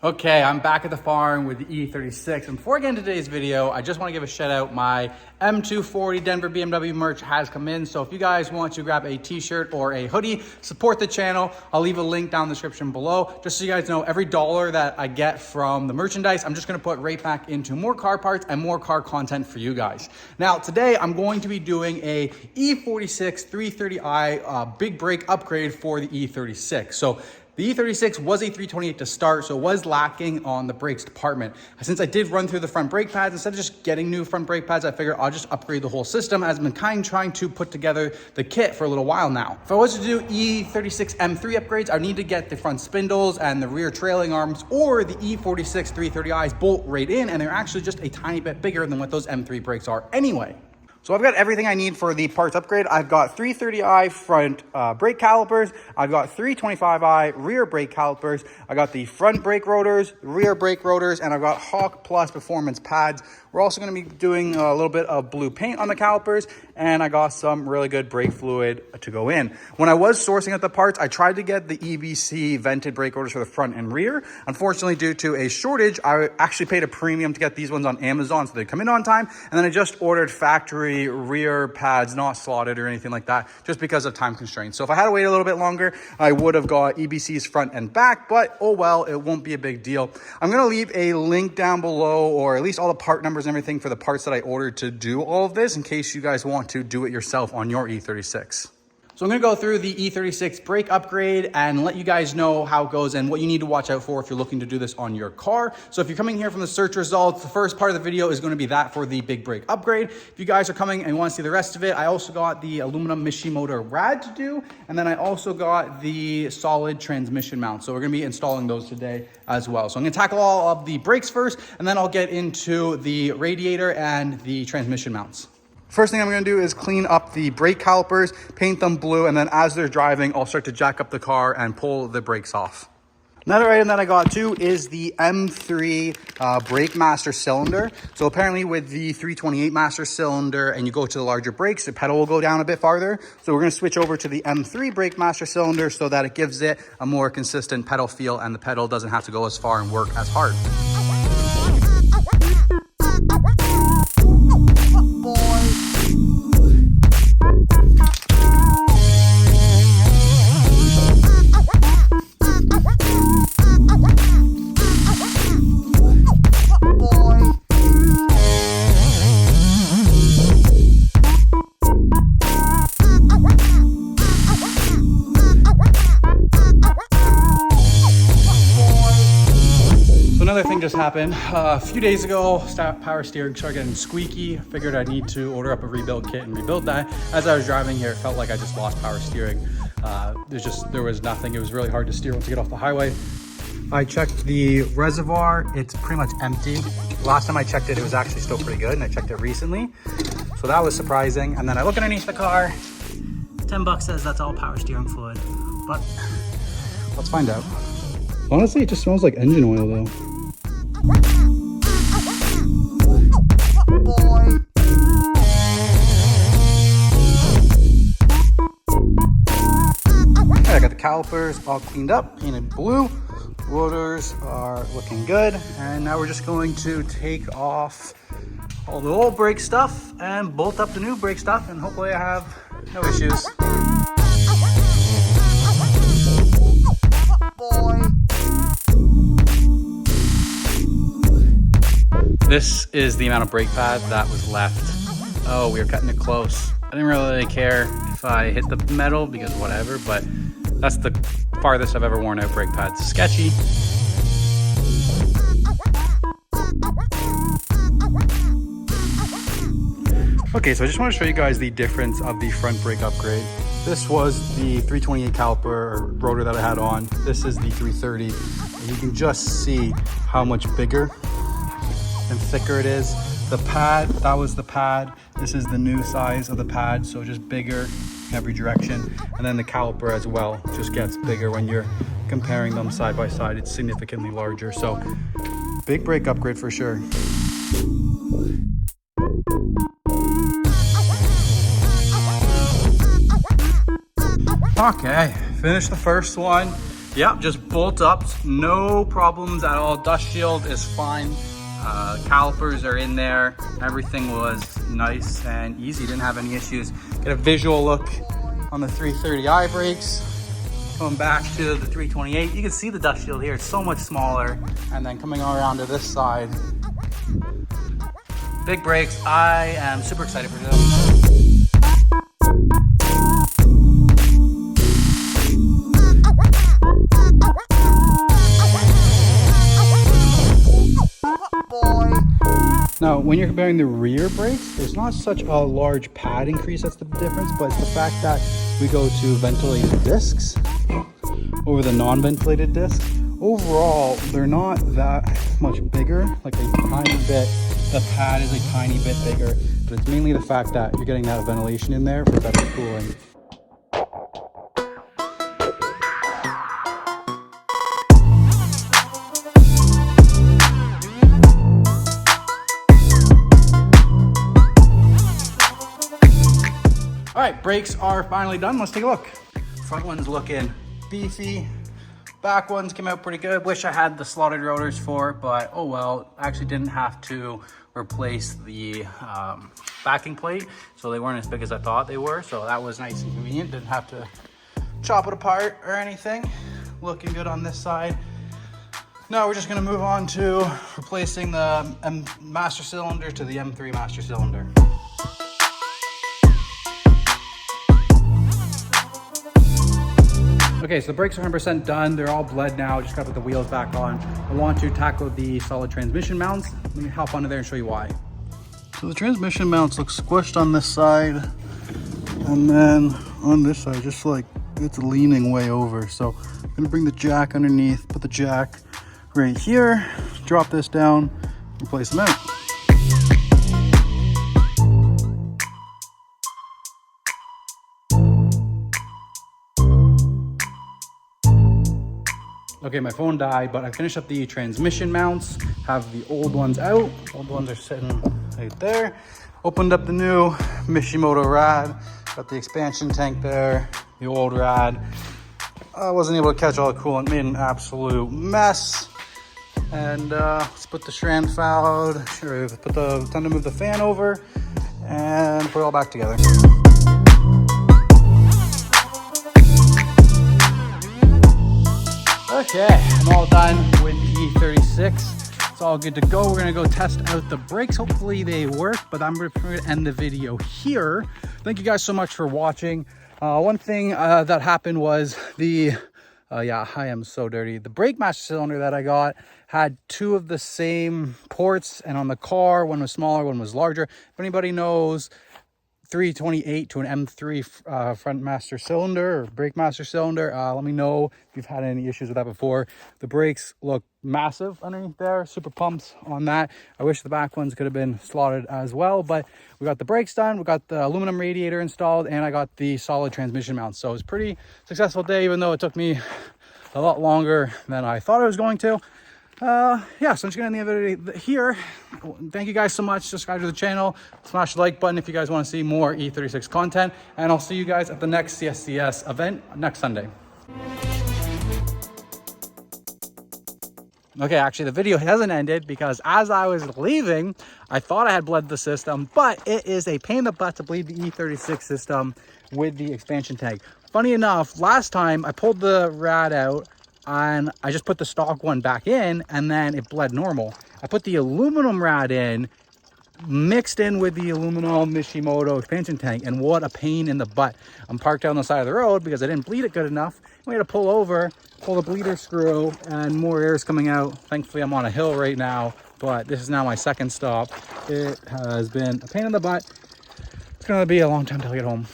Okay, I'm back at the farm with the E36. And before I get into today's video, I just want to give a shout out. My M240 Denver BMW merch has come in. So if you guys want to grab a t-shirt or a hoodie, support the channel. I'll leave a link down in the description below. Just so you guys know, every dollar that I get from the merchandise, I'm just going to put right back into more car parts and more car content for you guys. Now, today I'm going to be doing a E46 330i big brake upgrade for the E36. So the E36 was a 328 to start, so it was lacking on the brakes department. Since I did run through the front brake pads, instead of just getting new front brake pads, I figured I'll just upgrade the whole system, as I've been kind of trying to put together the kit for a little while now. If I was to do E36 M3 upgrades, I need to get the front spindles and the rear trailing arms, or the E46 330i's bolt right in, and they're actually just a tiny bit bigger than what those M3 brakes are anyway. So I've got everything I need for the parts upgrade. I've got 330i front brake calipers. I've got 325i rear brake calipers. I got the front brake rotors, rear brake rotors, and I've got Hawk Plus performance pads. We're also going to be doing a little bit of blue paint on the calipers, and I got some really good brake fluid to go in. When I was sourcing out the parts, I tried to get the EBC vented brake rotors for the front and rear. Unfortunately, due to a shortage, I actually paid a premium to get these ones on Amazon so they come in on time, and then I just ordered factory rear pads, not slotted or anything like that, just because of time constraints. So if I had to wait a little bit longer, I would have got EBC's front and back, but oh well, it won't be a big deal. I'm going to leave a link down below, or at least all the part numbers and everything for the parts that I ordered to do all of this, in case you guys want to do it yourself on your E36. So I'm going to go through the E36 brake upgrade and let you guys know how it goes and what you need to watch out for if you're looking to do this on your car. So if you're coming here from the search results, the first part of the video is going to be that for the big brake upgrade. If you guys are coming and want to see the rest of it, I also got the aluminum mishimoto rad to do, and then I also got the solid transmission mount. So we're going to be installing those today as well. So I'm going to tackle all of the brakes first, and then I'll get into the radiator and the transmission mounts. First thing I'm going to do is clean up the brake calipers, paint them blue, and then as they're driving, I'll start to jack up the car and pull the brakes off. Another item that I got too is the M3 brake master cylinder. So apparently with the 328 master cylinder and you go to the larger brakes, the pedal will go down a bit farther. So we're going to switch over to the M3 brake master cylinder so that it gives it a more consistent pedal feel and the pedal doesn't have to go as far and work as hard. Another thing just happened a few days ago. Power steering started getting squeaky. Figured I need to order up a rebuild kit and rebuild that. As I was driving here, it felt like I just lost power steering. There was nothing. It was really hard to steer once you get off the highway. I checked the reservoir. It's pretty much empty. Last time I checked it, it was actually still pretty good, and I checked it recently. So that was surprising. And then I look underneath the car. $10 says that's all power steering fluid, but let's find out. Honestly, it just smells like engine oil though. Okay, I got the calipers all cleaned up, painted blue. Rotors are looking good. And now we're just going to take off all the old brake stuff and bolt up the new brake stuff, and hopefully I have no issues. This is the amount of brake pad that was left. Oh, we were cutting it close. I didn't really care if I hit the metal because whatever, but that's the farthest I've ever worn out brake pads. Sketchy. Okay, so I just want to show you guys the difference of the front brake upgrade. This was the 328 caliper or rotor that I had on. This is the 330. And you can just see how much bigger and thicker it is. The pad, that was the pad. This is the new size of the pad, so just bigger in every direction. And then the caliper as well just gets bigger when you're comparing them side by side. It's significantly larger. So big brake upgrade for sure. Okay, finished the first one. Yeah, just bolt ups, no problems at all. Dust shield is fine. Calipers are in there. Everything was nice and easy. Didn't have any issues. Get a visual look on the 330i brakes. Coming back to the 328, you can see the dust shield here. It's so much smaller. And then coming around to this side, big brakes. I am super excited for this. Now, when you're comparing the rear brakes, there's not such a large pad increase. That's the difference, but it's the fact that we go to ventilated discs over the non-ventilated discs. Overall, they're not that much bigger, like a tiny bit. The pad is a tiny bit bigger, but it's mainly the fact that you're getting that ventilation in there for better cooling. All right, brakes are finally done. Let's take a look. Front one's looking beefy. Back ones came out pretty good. Wish I had the slotted rotors for it, but oh well. I actually didn't have to replace the backing plate, so they weren't as big as I thought they were. So that was nice and convenient. Didn't have to chop it apart or anything. Looking good on this side. Now we're just gonna move on to replacing the M master cylinder to the M3 master cylinder. Okay, so the brakes are 100% done. They're all bled now. Just gotta put the wheels back on. I want to tackle the solid transmission mounts. Let me hop onto there and show you why. So the transmission mounts look squished on this side, and then on this side, just like it's leaning way over. So I'm gonna bring the jack underneath, put the jack right here, drop this down, replace the mount. Okay, my phone died, but I finished up the transmission mounts, have the old ones out. Old ones are sitting right there. Opened up the new Mishimoto rad, got the expansion tank there, the old rad. I wasn't able to catch all the coolant, made an absolute mess. And let's put the Schramm valve, time to move the fan over and put it all back together. Okay, I'm all done with the E36. It's all good to go. We're gonna go test out the brakes. Hopefully they work, but I'm gonna end the video here. Thank you guys so much for watching. One thing that happened was yeah, I am so dirty. The brake master cylinder that I got had two of the same ports, and on the car, one was smaller, one was larger. If anybody knows 328 to an M3 front master cylinder or brake master cylinder, let me know if you've had any issues with that before. The brakes look massive underneath there, super pumps on that. I wish the back ones could have been slotted as well, but we got the brakes done, we got the aluminum radiator installed, and I got the solid transmission mount. So it was a pretty successful day, even though it took me a lot longer than I thought it was going to. Yeah, so I'm just gonna end the video here. Thank you guys so much. Subscribe to the channel, smash the like button if you guys want to see more E36 content, and I'll see you guys at the next CSCS event next Sunday. Okay, actually the video hasn't ended because as I was leaving, I thought I had bled the system, but it is a pain in the butt to bleed the E36 system with the expansion tank. Funny enough, last time I pulled the rad out and I just put the stock one back in and then it bled normal. I put the aluminum rad in, mixed in with the aluminum Mishimoto expansion tank, and what a pain in the butt. I'm parked on the side of the road because I didn't bleed it good enough. We had to pull over, pull the bleeder screw, and more air is coming out. Thankfully I'm on a hill right now, but this is now my second stop. It has been a pain in the butt. It's gonna be a long time till I get home.